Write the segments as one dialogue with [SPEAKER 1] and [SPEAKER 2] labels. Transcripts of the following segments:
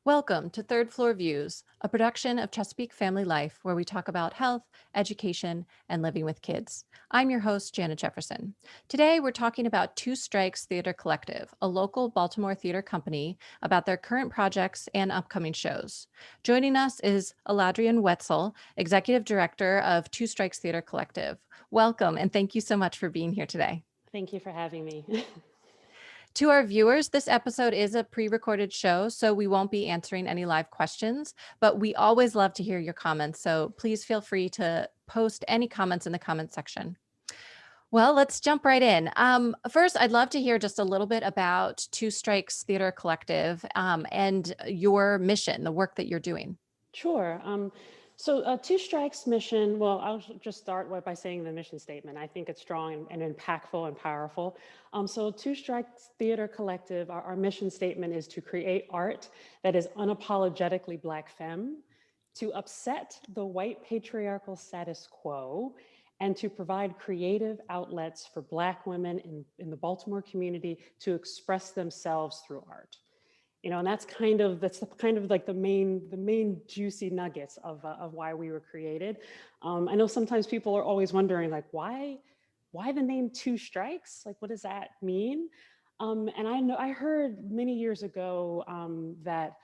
[SPEAKER 1] Welcome to Third Floor Views, a production of Chesapeake Family Life where we talk about health, education, and living with kids. I'm your host, Janet Jefferson. Today, we're talking about Two Strikes Theater Collective, a local Baltimore theater company, about their current projects and upcoming shows. Joining us is Aladrian Wetzel, Executive Director of Two Strikes Theater Collective. Welcome, and thank you so much for being here today.
[SPEAKER 2] Thank you for having me.
[SPEAKER 1] To our viewers, this episode is a pre-recorded show, so we won't be answering any live questions, but we always love to hear your comments. So please feel free to post any comments in the comments section. Well, let's jump right in. First, I'd love to hear just a little bit about Two Strikes Theater Collective and your mission, the work that you're doing.
[SPEAKER 2] Sure. Two Strikes mission, well, just start by saying the mission statement. I think it's strong and impactful and powerful. Two Strikes Theater Collective, our mission statement is to create art that is unapologetically Black femme, to upset the white patriarchal status quo, and to provide creative outlets for Black women in the Baltimore community to express themselves through art. And that's kind of like the main juicy nuggets of why we were created. I know sometimes people are always wondering, like, why the name Two Strikes? Like, what does that mean? And I heard many years ago that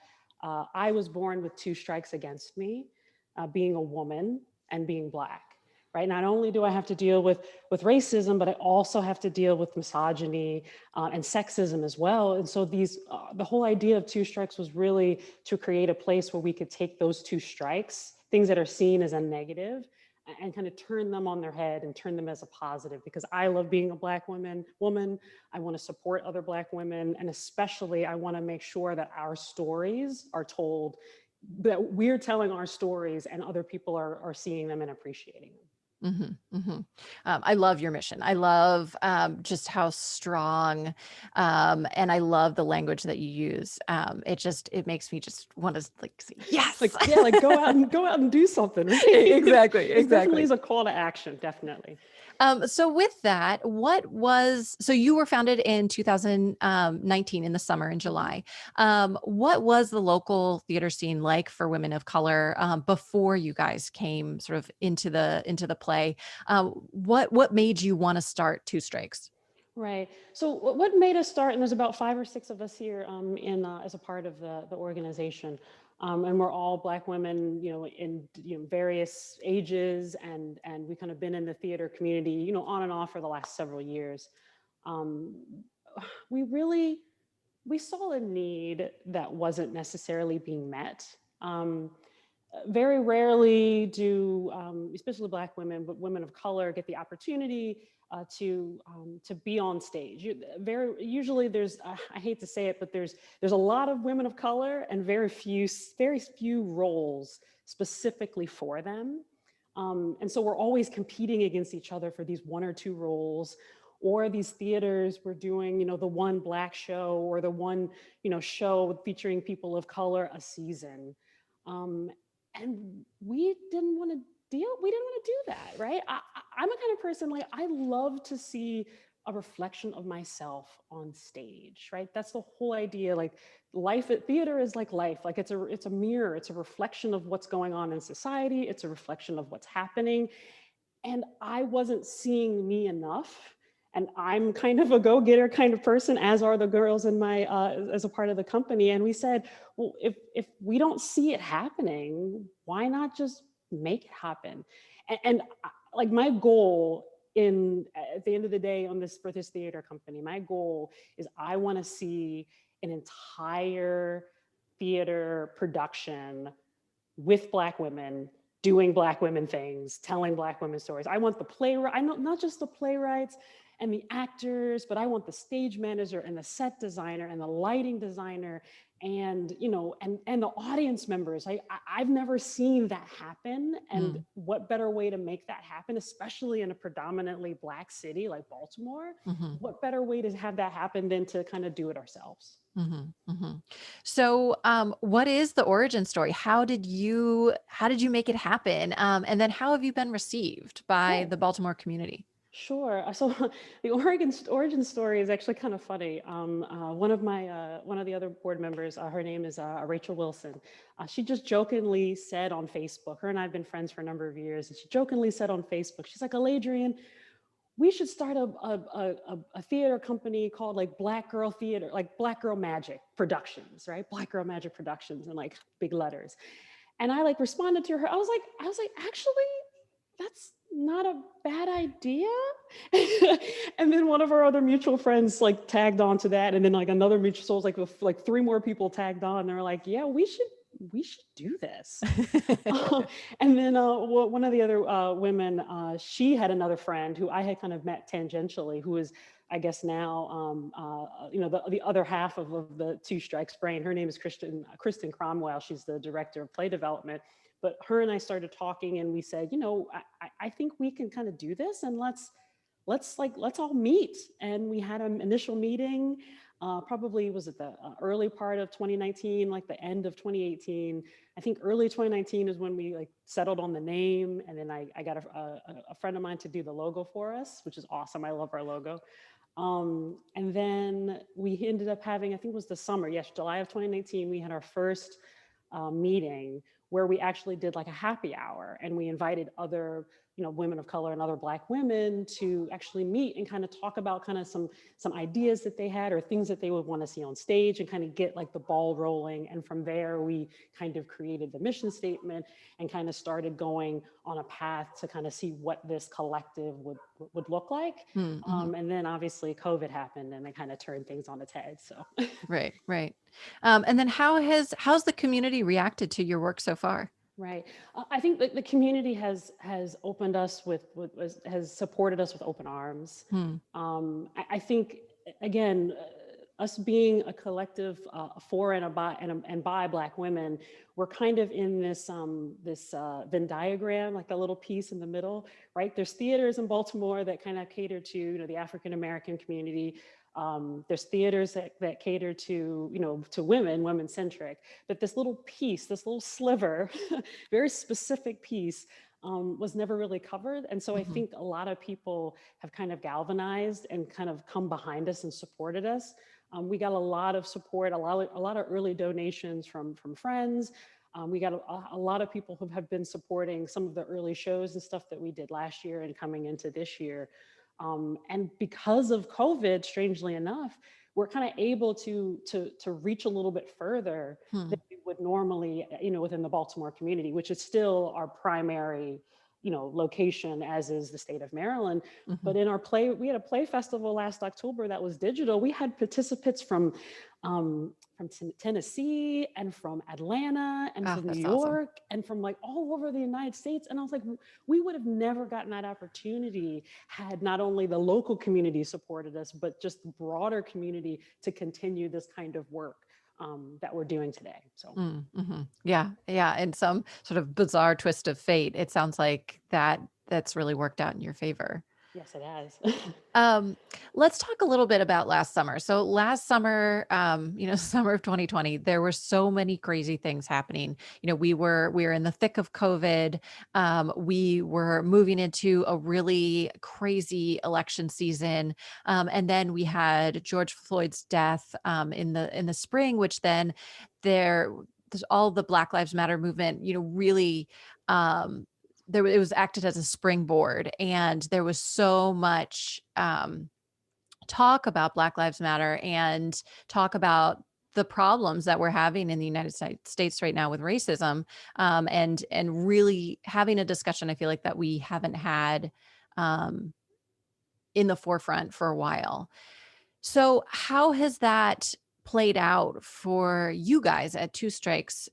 [SPEAKER 2] I was born with two strikes against me, being a woman and being Black. Right? Not only do I have to deal with racism, but I also have to deal with misogyny and sexism as well. And so the whole idea of Two Strikes was really to create a place where we could take those two strikes, things that are seen as a negative, and kind of turn them on their head and turn them as a positive. Because I love being a Black woman. I want to support other Black women, and especially I want to make sure that our stories are told, that we're telling our stories, and other people are seeing them and appreciating them.
[SPEAKER 1] I love your mission. I love just how strong, and I love the language that you use. It makes me just want to like say, yes.
[SPEAKER 2] Like, yeah, like go out and do something, right?
[SPEAKER 1] Exactly,
[SPEAKER 2] It definitely
[SPEAKER 1] exactly.
[SPEAKER 2] is a call to action, definitely.
[SPEAKER 1] So with that, so you were founded in 2019 in the summer in
[SPEAKER 2] Mhm.
[SPEAKER 1] July. What was the local theater scene like for women of color before you guys came sort of into the play? What made you want to start Two Strikes?
[SPEAKER 2] Right. So what made us start, and there's about 5 or 6 of us here as a part of the organization. And we're all Black women, in various ages, and we kind of been in the theater community, on and off for the last several years. Um, we really we saw a need that wasn't necessarily being met. Very rarely do, especially Black women, but women of color, get the opportunity to be on stage. Very usually, there's I hate to say it, but there's a lot of women of color and very few roles specifically for them. And so we're always competing against each other for these one or two roles, or these theaters were doing, the one Black show, or the one, show featuring people of color a season. Um, and we didn't want to do that, right? I'm a kind of person, like, I love to see a reflection of myself on stage, right? That's the whole idea. Like, life at theater is like life. Like, it's a mirror, it's a reflection of what's going on in society, it's a reflection of what's happening. And I wasn't seeing me enough. And I'm kind of a go-getter kind of person, as are the girls in my as a part of the company. And we said, well, if we don't see it happening, why not just make it happen? Like, my goal at the end of the day, for this theater company, my goal is, I want to see an entire theater production with Black women, doing Black women things, telling Black women stories. I want the playwright, I know, not just the playwrights and the actors, but I want the stage manager and the set designer and the lighting designer, and and the audience members. I've never seen that happen, and
[SPEAKER 1] Mm,
[SPEAKER 2] what better way to make that happen, especially in a predominantly Black city like Baltimore?
[SPEAKER 1] mhm.
[SPEAKER 2] What better way to have that happen than to kind of do it ourselves?
[SPEAKER 1] So, what is the origin story? How did you make it happen? And then how have you been received by
[SPEAKER 2] Sure.
[SPEAKER 1] the Baltimore community?
[SPEAKER 2] Sure. So the origin story is actually kind of funny. One of the other board members, her name is Rachel Wilson. She just jokingly said on Facebook. Her and I've been friends for a number of years, and she jokingly said on Facebook, she's like, "Aladrian, we should start a theater company called like Black Girl Theater, like Black Girl Magic Productions, right? Black Girl Magic Productions in like big letters." And I like responded to her. I was like, actually, that's not a bad idea. And then one of our other mutual friends like tagged on to that, and then like another mutual, so it was like three more people tagged on. And they're like, yeah, we should do this. And then one of the other women, she had another friend who I had kind of met tangentially, who is, I guess now, the other half of the Two Strikes brain. Her name is Kristen Cromwell. She's the director of play development. But her and I started talking, and we said, I think we can kind of do this, and let's all meet. And we had an initial meeting. Probably was it the early part of 2019, like the end of 2018. I think early 2019 is when we like settled on the name, and then I got a friend of mine to do the logo for us, which is awesome. I love our logo. And then we ended up having, I think it was the summer, yes, July of 2019, we had our first meeting where we actually did like a happy hour, and we invited other women of color and other Black women to actually meet and kind of talk about kind of some ideas that they had or things that they would want to see on stage, and kind of get like the ball rolling. And from there we kind of created the mission statement and kind of started going on a path to kind of see what this collective would look like.
[SPEAKER 1] Mm-hmm.
[SPEAKER 2] And then obviously COVID happened, and it kind of turned things on its head. So
[SPEAKER 1] Right, right. And then how's the community reacted to your work so far?
[SPEAKER 2] right. I think that the community has opened us has supported us with open arms.
[SPEAKER 1] Hmm.
[SPEAKER 2] I think again, us being a collective for and by Black women, we're kind of in this Venn diagram, like the little piece in the middle, right? There's theaters in Baltimore that kind of cater to the African American community. There's theaters that cater to to women centric, but this little piece, this little sliver, very specific piece, was never really covered. And so I
[SPEAKER 1] Mhm.
[SPEAKER 2] think a lot of people have kind of galvanized and kind of come behind us and supported us. We got a lot of support, a lot of early donations from friends. We got a lot of people who have been supporting some of the early shows and stuff that we did last year and coming into this year. And because of COVID, strangely enough, we're kind of able to reach a little bit further
[SPEAKER 1] Hmm.
[SPEAKER 2] than we would normally, within the Baltimore community, which is still our primary, location, as is the state of Maryland.
[SPEAKER 1] Mhm.
[SPEAKER 2] But we had a play festival last October that was digital. We had participants from Tennessee and from Atlanta and
[SPEAKER 1] Oh,
[SPEAKER 2] from New
[SPEAKER 1] that's awesome.
[SPEAKER 2] York and from like all over the United States. And I was like, we would have never gotten that opportunity had not only the local community supported us, but just the broader community to continue this kind of work that we're doing today. So,
[SPEAKER 1] Mhm. Yeah, yeah, in some sort of bizarre twist of fate, it sounds like that's really worked out in your favor.
[SPEAKER 2] yes, it has.
[SPEAKER 1] Um, let's talk a little bit about last summer. So last summer, summer of 2020, there were so many crazy things happening. We were in the thick of COVID. We were moving into a really crazy election season. And then we had George Floyd's death in the spring, which then there's all the Black Lives Matter movement, really um it was acted as a springboard, and there was so much talk about Black Lives Matter and talk about the problems that we're having in the United States right now with racism, and really having a discussion. I feel like that we haven't had um, in the forefront for a while. So, how has that played out for you guys at Two Strikes?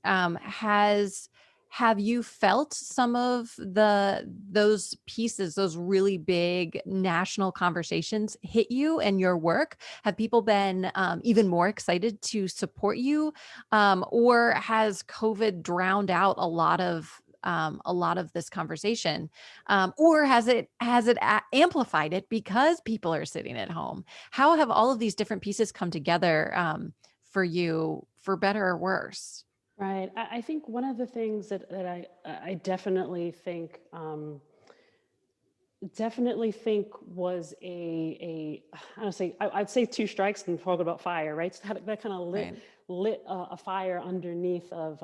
[SPEAKER 1] Have you felt some of those pieces, those really big national conversations hit you and your work? Have people been even more excited to support you, or has COVID drowned out a lot of this conversation, or has it amplified it because people are sitting at home? How have all of these different pieces come together for you, for better or worse?
[SPEAKER 2] Right. I think one of the things that I definitely think definitely think was I don't say I'd say two strikes and talk about fire, right? So that kind of
[SPEAKER 1] Right.
[SPEAKER 2] lit a fire underneath of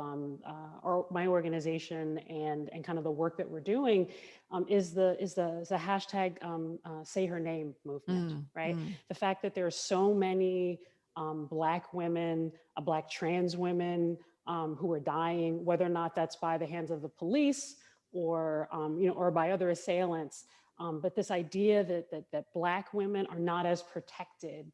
[SPEAKER 2] my organization and kind of the work that we're doing is the hashtag say her name movement,
[SPEAKER 1] Mm,
[SPEAKER 2] right?
[SPEAKER 1] mm,
[SPEAKER 2] The fact that there are so many Black women, Black trans women who are dying, whether or not that's by the hands of the police or or by other assailants. But this idea that Black women are not as protected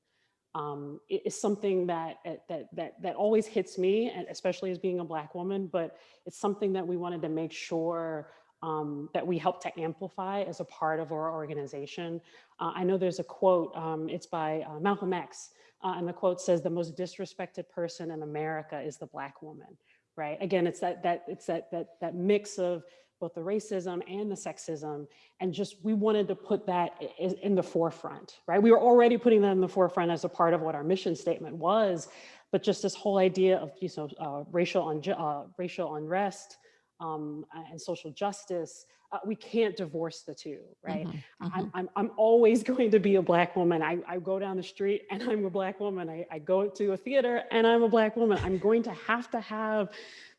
[SPEAKER 2] is something that always hits me, and especially as being a Black woman. But it's something that we wanted to make sure that we help to amplify as a part of our organization. I know there's a quote. It's by Malcolm X, and the quote says, "The most disrespected person in America is the Black woman." Right. Again, it's that mix of both the racism and the sexism, and just we wanted to put that in the forefront, right? We were already putting that in the forefront as a part of what our mission statement was, but just this whole idea of racial unrest and social justice, we can't divorce the two, right?
[SPEAKER 1] mhm, mhm,
[SPEAKER 2] I'm always going to be a Black woman. I go down the street and I'm a Black woman. I go to a theater and I'm a Black woman. I'm going to have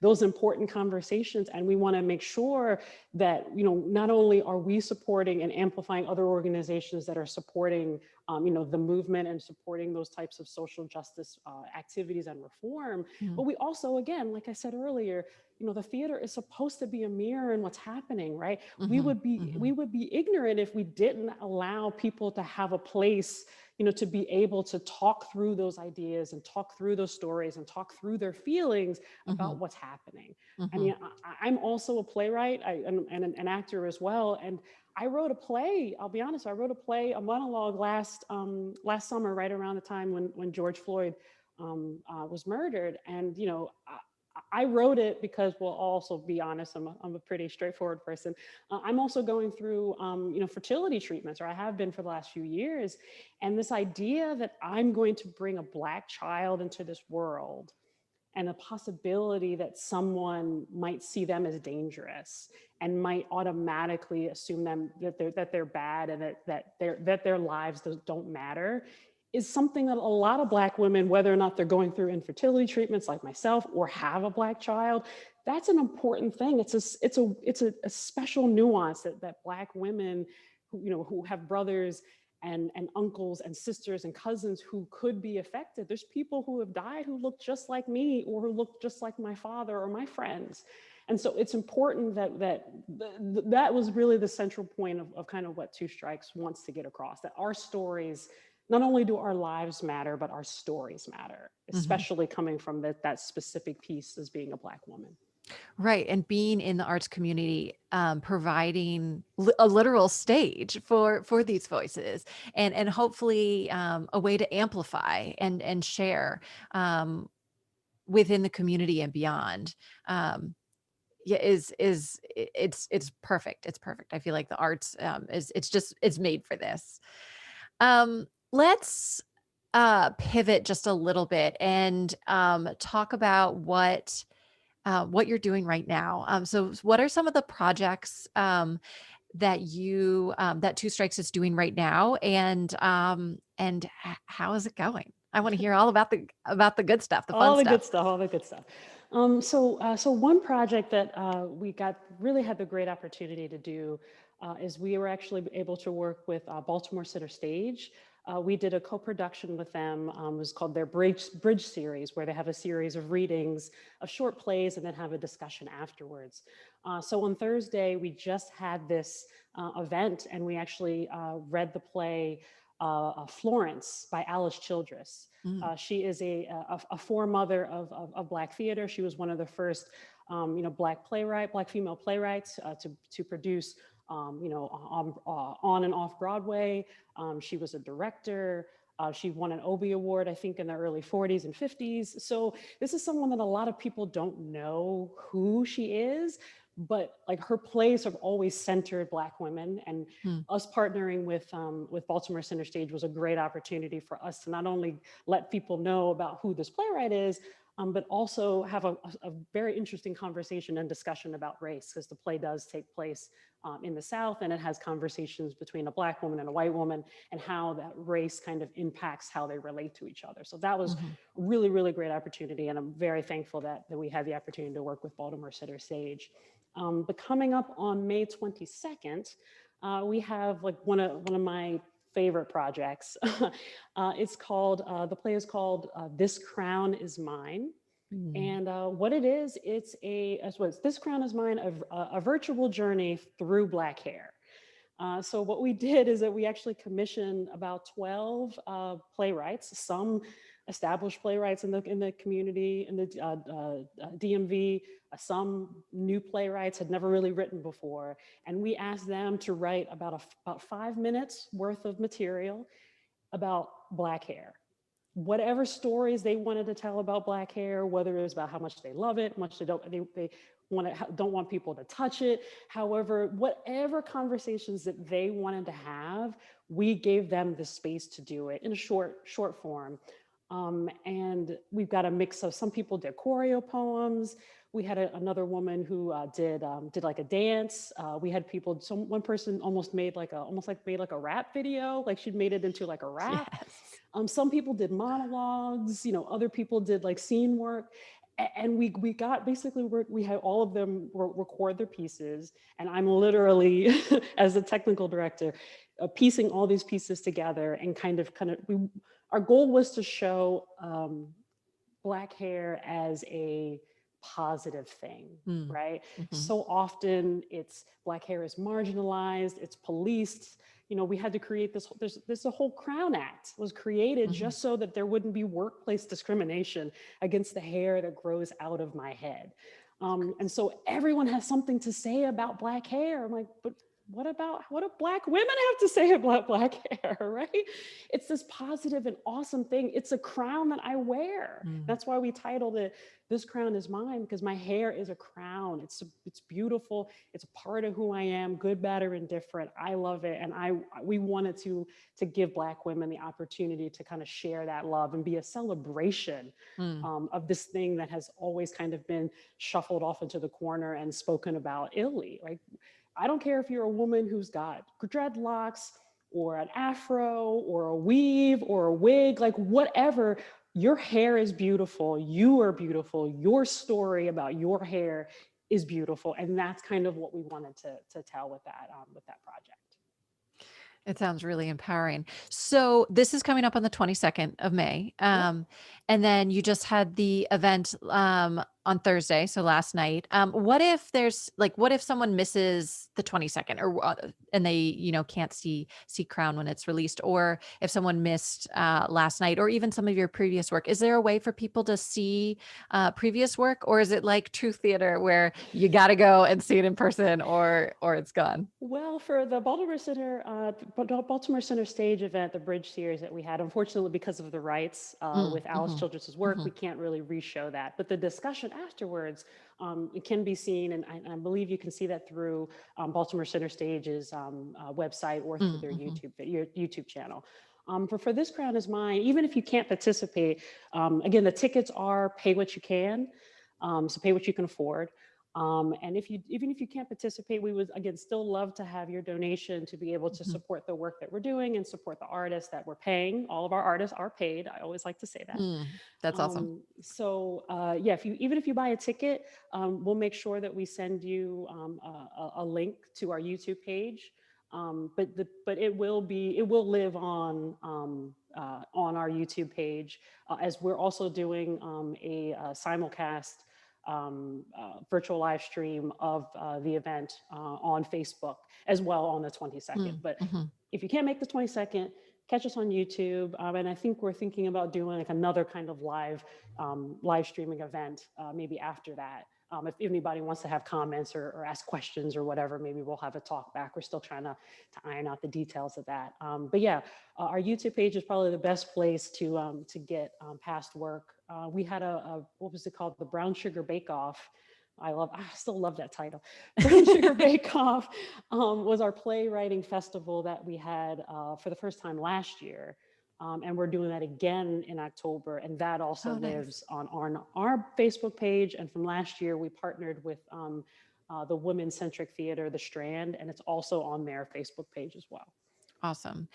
[SPEAKER 2] those important conversations, and we want to make sure that not only are we supporting and amplifying other organizations that are supporting the movement and supporting those types of social justice activities and reform,
[SPEAKER 1] mhm,
[SPEAKER 2] but we also, again, like I said earlier, the theater is supposed to be a mirror in what's happening, right? we
[SPEAKER 1] mhm,
[SPEAKER 2] would be we
[SPEAKER 1] mhm,
[SPEAKER 2] would be ignorant if we didn't allow people to have a place, to be able to talk through those ideas and talk through those stories and talk through their feelings about
[SPEAKER 1] mhm,
[SPEAKER 2] what's happening. I
[SPEAKER 1] mhm.
[SPEAKER 2] mean, I'm also a playwright and an actor as well. And I wrote a play. I'll be honest. I wrote a play, a monologue last summer, right around the time when George Floyd was murdered. And I wrote it because, well, I'll also be honest, I'm a pretty straightforward person. I'm also going through, fertility treatments, or I have been for the last few years. And this idea that I'm going to bring a Black child into this world, and the possibility that someone might see them as dangerous and might automatically assume them that they're bad, and that their lives don't matter, is something that a lot of Black women, whether or not they're going through infertility treatments like myself or have a Black child, that's an important thing. It's a special nuance that Black women who have brothers and uncles and sisters and cousins who could be affected. There's people who have died who look just like me, or who look just like my father or my friends. And so it's important that was really the central point of kind of what Two Strikes wants to get across, that our stories, not only do our lives matter, but our stories matter,
[SPEAKER 1] Mhm.
[SPEAKER 2] especially coming from that specific piece as being a Black woman.
[SPEAKER 1] Right, and being in the arts community, providing a literal stage for these voices, and hopefully, a way to amplify and share, um, within the community and beyond. Um, yeah, it's perfect. It's perfect. I feel like the arts, is it's made for this. Let's pivot just a little bit and talk about what you're doing right now. So what are some of the projects that Two Strikes is doing right now, and how is it going? I want to hear all about the good stuff, the fun
[SPEAKER 2] All the
[SPEAKER 1] stuff.
[SPEAKER 2] good stuff, all the good stuff. So one project that we really had the great opportunity to do is we were actually able to work with Baltimore Center Stage. We did a co-production with them. It was called their Bridge series, where they have a series of readings of short plays and then have a discussion afterwards. So on Thursday, we just had this event, and we actually read the play Florence by Alice Childress.
[SPEAKER 1] Mm,
[SPEAKER 2] She is a foremother of Black theater. She was one of the first, Black female playwrights to produce, on and off Broadway. She was a director. She won an Obie Award, I think, in the early 40s and 50s. So this is someone that a lot of people don't know who she is, but like her plays have always centered Black women, and
[SPEAKER 1] mm,
[SPEAKER 2] us partnering with Baltimore Center Stage was a great opportunity for us to not only let people know about who this playwright is, but also have a very interesting conversation and discussion about race, because the play does take place in the South, and it has conversations between a Black woman and a white woman, and how that race kind of impacts how they relate to each other. So that was a
[SPEAKER 1] Mhm.
[SPEAKER 2] really, really great opportunity, and I'm very thankful that we had the opportunity to work with Baltimore Center Stage. But coming up on May 22nd, we have like one of my favorite projects. It's called, the play is called This Crown Is Mine.
[SPEAKER 1] Mm.
[SPEAKER 2] And what it is, This Crown Is Mine, a virtual journey through Black hair. So what we did is that we actually commissioned about 12 playwrights, some established playwrights in the community, in the DMV, some new playwrights had never really written before, and we asked them to write about 5 minutes worth of material about Black hair, whatever stories they wanted to tell about Black hair, whether it was about how much they love it, how much don't want people to touch it. However, whatever conversations that they wanted to have, we gave them the space to do it in a short form. And we've got a mix of, some people did choreo poems. We had another woman who did like a dance. We had people. One person almost like made like a rap video. Like she'd made it into like a rap.
[SPEAKER 1] Yes.
[SPEAKER 2] Some people did monologues. Other people did like scene work. And we got basically, we had all of them record their pieces, and I'm literally as the technical director piecing all these pieces together, and our goal was to show Black hair as a positive thing,
[SPEAKER 1] Mm.
[SPEAKER 2] right?
[SPEAKER 1] Mhm.
[SPEAKER 2] So often Black hair is marginalized, it's policed. We had to create this a whole Crown Act was created
[SPEAKER 1] Mhm.
[SPEAKER 2] just so that there wouldn't be workplace discrimination against the hair that grows out of my head. And so everyone has something to say about Black hair. I'm like, but what do Black women have to say about Black hair, right? It's this positive and awesome thing. It's a crown that I wear.
[SPEAKER 1] Mm.
[SPEAKER 2] That's why we titled it "This Crown Is Mine," because my hair is a crown. It's beautiful. It's a part of who I am, good, bad, or indifferent. I love it, and we wanted to give Black women the opportunity to kind of share that love and be a celebration
[SPEAKER 1] Mm.
[SPEAKER 2] of this thing that has always kind of been shuffled off into the corner and spoken about illy. Like, I don't care if you're a woman who's got dreadlocks or an afro or a weave or a wig, like whatever, your hair is beautiful. You are beautiful. Your story about your hair is beautiful. And that's kind of what we wanted to tell with that project.
[SPEAKER 1] It sounds really empowering. So this is coming up on the 22nd of May.
[SPEAKER 2] Yep.
[SPEAKER 1] And then you just had the event on Thursday, so last night. What if someone misses the 22nd or and they, can't see Crown when it's released, or if someone missed last night or even some of your previous work, is there a way for people to see previous work, or is it like true theater where you got to go and see it in person or it's gone?
[SPEAKER 2] Well, for the Baltimore Center Stage event, the Bridge series that we had, unfortunately, because of the rights
[SPEAKER 1] Mm,
[SPEAKER 2] with Alice
[SPEAKER 1] mhm,
[SPEAKER 2] Childress' work, we
[SPEAKER 1] mhm,
[SPEAKER 2] can't really re-show that. But the discussion afterwards, it can be seen, and I believe you can see that through Baltimore Center Stage's website or through
[SPEAKER 1] mm,
[SPEAKER 2] their
[SPEAKER 1] mhm,
[SPEAKER 2] YouTube channel. For This Crown Is Mine, even if you can't participate, again, the tickets are pay what you can, so pay what you can afford. And even if you can't participate, we would again still love to have your donation to be able to
[SPEAKER 1] mhm.
[SPEAKER 2] support the work that we're doing and support the artists that we're paying. All of our artists are paid. I always like to say that.
[SPEAKER 1] Mm, that's awesome.
[SPEAKER 2] Yeah, even if you buy a ticket, we'll make sure that we send you a link to our YouTube page. But it will live on our YouTube page, as we're also doing a simulcast virtual live stream of the event on Facebook as well on the 22nd.
[SPEAKER 1] Mm,
[SPEAKER 2] But
[SPEAKER 1] mhm,
[SPEAKER 2] if you can't make the 22nd, catch us on YouTube. And I think we're thinking about doing like another kind of live streaming event maybe after that. If anybody wants to have comments or ask questions or whatever, maybe we'll have a talk back. We're still trying to iron out the details of that. But yeah, our YouTube page is probably the best place to get past work. We had what was it called? The Brown Sugar Bake Off. I still love that title. Brown Sugar Bake Off was our playwriting festival that we had for the first time last year. And we're doing that again in October. And that also
[SPEAKER 1] Oh, nice.
[SPEAKER 2] lives on our Facebook page. And from last year, we partnered with the Women's Centric Theater, The Strand, and it's also on their Facebook page as well.
[SPEAKER 1] Awesome.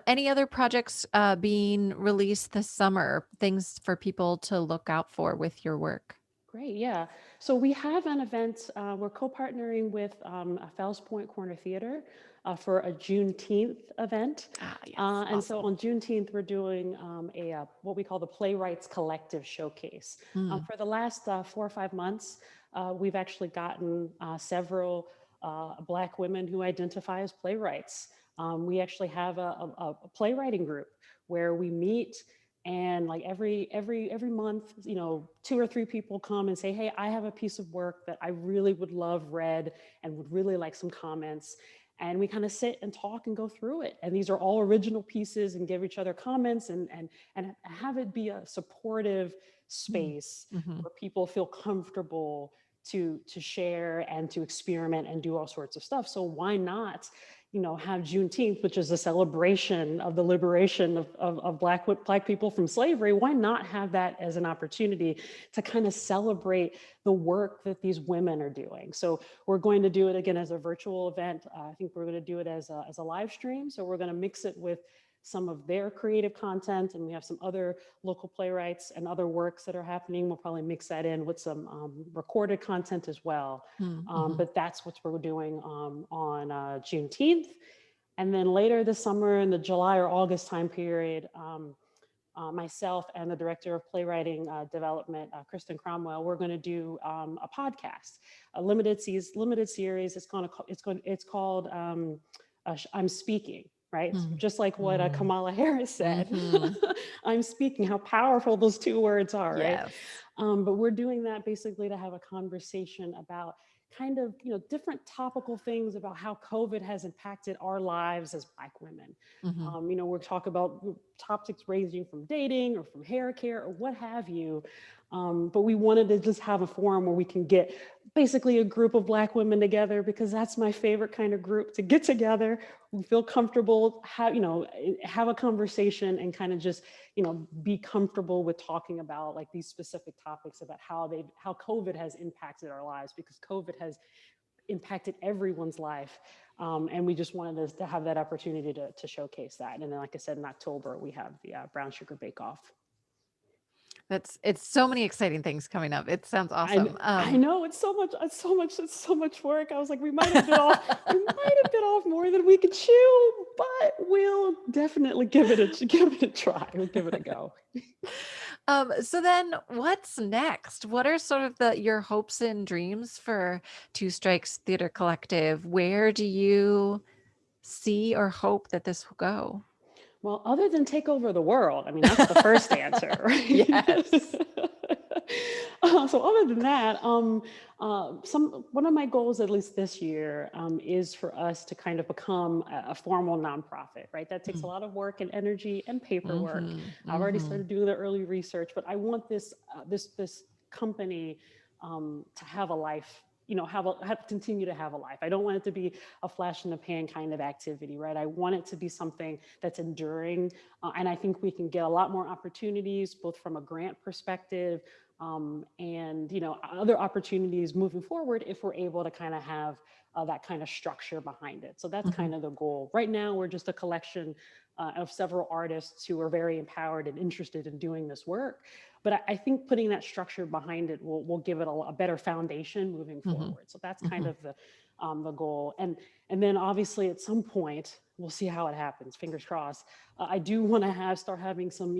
[SPEAKER 1] Any other projects being released this summer? Things for people to look out for with your work?
[SPEAKER 2] Great, yeah. So we have an event. We're co-partnering with a Fells Point Corner Theater for a Juneteenth event.
[SPEAKER 1] Ah, yes.
[SPEAKER 2] And so
[SPEAKER 1] Awesome.
[SPEAKER 2] on Juneteenth, we're doing what we call the Playwrights Collective Showcase.
[SPEAKER 1] Mm,
[SPEAKER 2] For the last 4 or 5 months, we've actually gotten several Black women who identify as playwrights. We actually have a playwriting group where we meet, and like every month, 2 or 3 people come and say, hey, I have a piece of work that I really would love read and would really like some comments. And we kind of sit and talk and go through it, and these are all original pieces, and give each other comments, and have it be a supportive
[SPEAKER 1] mm,
[SPEAKER 2] space
[SPEAKER 1] mhm.
[SPEAKER 2] where people feel comfortable to share and to experiment and do all sorts of stuff. So why not, have Juneteenth, which is a celebration of the liberation of Black people from slavery? Why not have that as an opportunity to kind of celebrate the work that these women are doing? So we're going to do it again as a virtual event. I think we're going to do it as a live stream. So we're going to mix it with some of their creative content, and we have some other local playwrights and other works that are happening. We'll probably mix that in with some recorded content as well.
[SPEAKER 1] Mm, mhm.
[SPEAKER 2] But that's what we're doing on Juneteenth. And then later this summer, in the July or August time period, myself and the director of playwriting development, Kristen Cromwell, we're going to do a podcast, a limited series. It's called I'm Speaking. Right,
[SPEAKER 1] Mm,
[SPEAKER 2] just like what
[SPEAKER 1] mm,
[SPEAKER 2] Kamala Harris said.
[SPEAKER 1] mhm.
[SPEAKER 2] I'm speaking. How powerful those two words are, right?
[SPEAKER 1] Yes.
[SPEAKER 2] But we're doing that basically to have a conversation about kind of different topical things about how COVID has impacted our lives as Black women.
[SPEAKER 1] Mhm.
[SPEAKER 2] We're talking about topics ranging from dating or from hair care or what have you. But we wanted to just have a forum where we can get basically a group of Black women together, because that's my favorite kind of group to get together. We feel comfortable, have a conversation, and kind of just be comfortable with talking about like these specific topics about how COVID has impacted our lives, because COVID has impacted everyone's life. And we just wanted to have that opportunity to showcase that. And then, like I said, in October, we have the Brown Sugar Bake Off.
[SPEAKER 1] It's so many exciting things coming up. It sounds
[SPEAKER 2] I
[SPEAKER 1] awesome.
[SPEAKER 2] I know it's so much work. I was like, we might have bit off more than we could chew, but we'll definitely give it a try. We'll give it a go.
[SPEAKER 1] So then what's next? What are sort of your hopes and dreams for Two Strikes Theater Collective? Where do you see or hope that this will go?
[SPEAKER 2] Well, other than take over the world, I mean, that's the first answer, right?
[SPEAKER 1] Yes.
[SPEAKER 2] So other than that, one of my goals, at least this year, is for us to kind of become a formal nonprofit, right? That takes a
[SPEAKER 1] Mm,
[SPEAKER 2] lot of work and energy and paperwork.
[SPEAKER 1] mhm,
[SPEAKER 2] I've already
[SPEAKER 1] mhm,
[SPEAKER 2] started doing the early research, but I want this company to have a life, continue to have a life. I don't want it to be a flash in the pan kind of activity, right? I want it to be something that's enduring. And I think we can get a lot more opportunities, both from a grant perspective, and other opportunities moving forward, if we're able to kind of have that kind of structure behind it. So that's
[SPEAKER 1] mhm,
[SPEAKER 2] kind of the goal. Right now, we're just a collection of several artists who are very empowered and interested in doing this work. But I think putting that structure behind it will give it a better foundation moving
[SPEAKER 1] mhm,
[SPEAKER 2] forward. So that's kind
[SPEAKER 1] mhm.
[SPEAKER 2] of the goal. And then obviously at some point, we'll see how it happens. Fingers crossed. I do want to start having some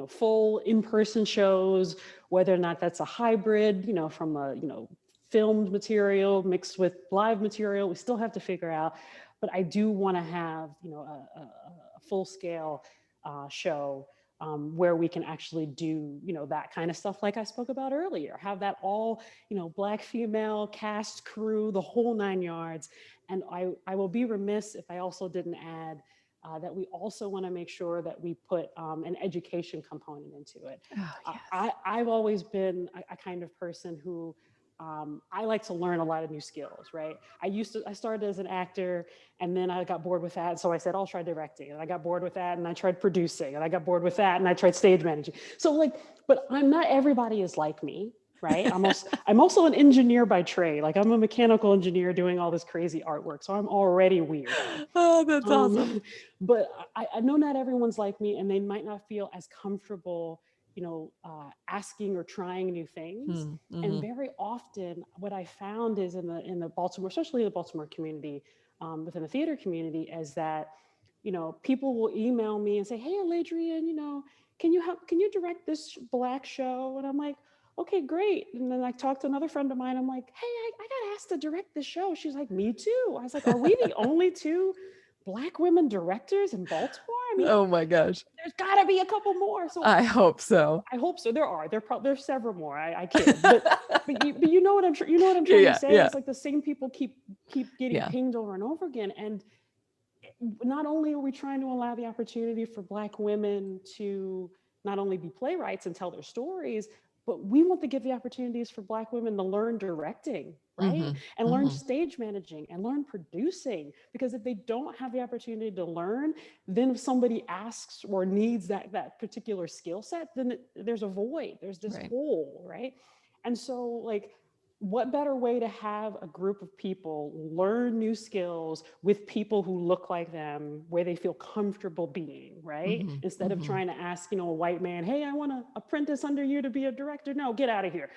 [SPEAKER 2] full in-person shows, whether or not that's a hybrid, from a filmed material mixed with live material. We still have to figure out. But I do want to have a full-scale show, where we can actually do that kind of stuff like I spoke about earlier. Have that all Black female cast, crew, the whole 9 yards. And I will be remiss if I also didn't add that we also want to make sure that we put an education component into it.
[SPEAKER 1] Oh, yes.
[SPEAKER 2] I've always been a kind of person who I like to learn a lot of new skills, right? I started as an actor, and then I got bored with that. So I said, I'll try directing. And I got bored with that, and I tried producing. And I got bored with that, and I tried stage managing. So like, but I'm not everybody is like me, right? I'm also an engineer by trade. Like I'm a mechanical engineer doing all this crazy artwork. So I'm already weird.
[SPEAKER 1] Oh, that's awesome.
[SPEAKER 2] But I know not everyone's like me, and they might not feel as comfortable, asking or trying new things. And
[SPEAKER 1] Mm-hmm.
[SPEAKER 2] very often, what I found is in the Baltimore, especially the Baltimore community, within the theater community, is that people will email me and say, "Hey, Aladrian, can you direct this Black show?" And I'm like, "Okay, great." And then I talked to another friend of mine. I'm like, "Hey, I got asked to direct this show." She's like, "Me too." I was like, "Are we the only two Black women directors in Baltimore? I mean,
[SPEAKER 1] Oh my gosh.
[SPEAKER 2] there's got to be a couple more." So
[SPEAKER 1] I hope so.
[SPEAKER 2] I hope so. There's several more. I kid, but you know what you know what I'm
[SPEAKER 1] Yeah,
[SPEAKER 2] trying to
[SPEAKER 1] yeah,
[SPEAKER 2] say.
[SPEAKER 1] yeah,
[SPEAKER 2] It's like the same people keep getting
[SPEAKER 1] yeah.
[SPEAKER 2] pinged over and over again. And not only are we trying to allow the opportunity for Black women to not only be playwrights and tell their stories, but we want to give the opportunities for Black women to learn directing, right?
[SPEAKER 1] Mm-hmm.
[SPEAKER 2] And learn
[SPEAKER 1] Mm-hmm.
[SPEAKER 2] stage managing and learn producing. Because if they don't have the opportunity to learn, then if somebody asks or needs that particular skill set, then there's a void, there's this
[SPEAKER 1] Right.
[SPEAKER 2] hole, right? And so, like, what better way to have a group of people learn new skills with people who look like them, where they feel comfortable being, right?
[SPEAKER 1] Mm-hmm.
[SPEAKER 2] Instead of
[SPEAKER 1] Mm-hmm.
[SPEAKER 2] trying to ask, a white man, "Hey, I want to apprentice under you to be a director." No, get out of here.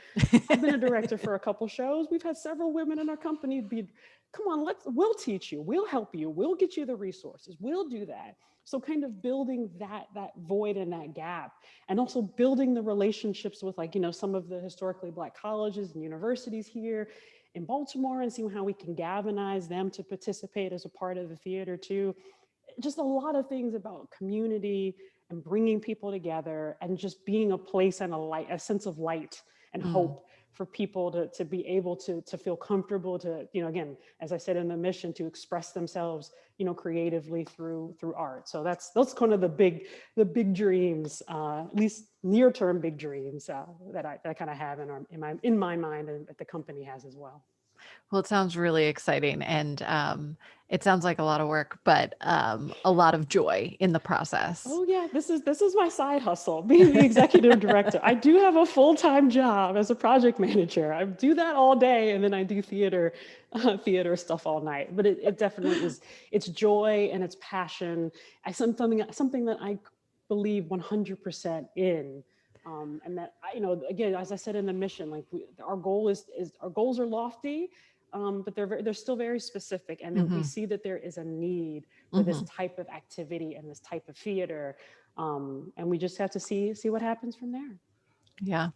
[SPEAKER 2] I've been a director for a couple shows. We've had several women in our company be, "Come on, we'll teach you, we'll help you, we'll get you the resources, we'll do that." So kind of building that void and that gap, and also building the relationships with, like, some of the historically Black colleges and universities here in Baltimore, and seeing how we can galvanize them to participate as a part of the theater too. Just a lot of things about community and bringing people together, and just being a place and a sense of light and
[SPEAKER 1] Mm.
[SPEAKER 2] hope for people to be able to feel comfortable to, again, as I said in the mission, to express themselves, creatively through art. So that's kind of the big dreams, at least near term big dreams, that I kind of have in my mind, and that the company has as well.
[SPEAKER 1] Well, it sounds really exciting, and it sounds like a lot of work, but a lot of joy in the process.
[SPEAKER 2] Oh yeah, this is my side hustle, being the executive director. I do have a full-time job as a project manager. I do that all day, and then I do theater stuff all night. But it definitely is. It's joy and it's passion. Something that I believe 100% in. And that again, as I said in the mission, like, our goal is our goals are lofty, but they're still very specific, and then we
[SPEAKER 1] Hmm.
[SPEAKER 2] see that there is a need for this
[SPEAKER 1] Hmm.
[SPEAKER 2] type of activity and this type of theater, and we just have to see what happens from there.
[SPEAKER 1] Yeah.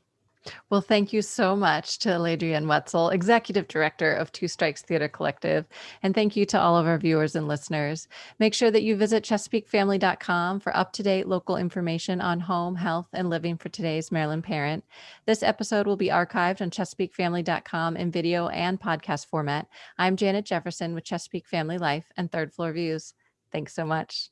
[SPEAKER 1] Well, thank you so much to Aladrian Wetzel, Executive Director of Two Strikes Theater Collective. And thank you to all of our viewers and listeners. Make sure that you visit ChesapeakeFamily.com for up-to-date local information on home, health, and living for today's Maryland parent. This episode will be archived on ChesapeakeFamily.com in video and podcast format. I'm Janet Jefferson with Chesapeake Family Life and Third Floor Views. Thanks so much.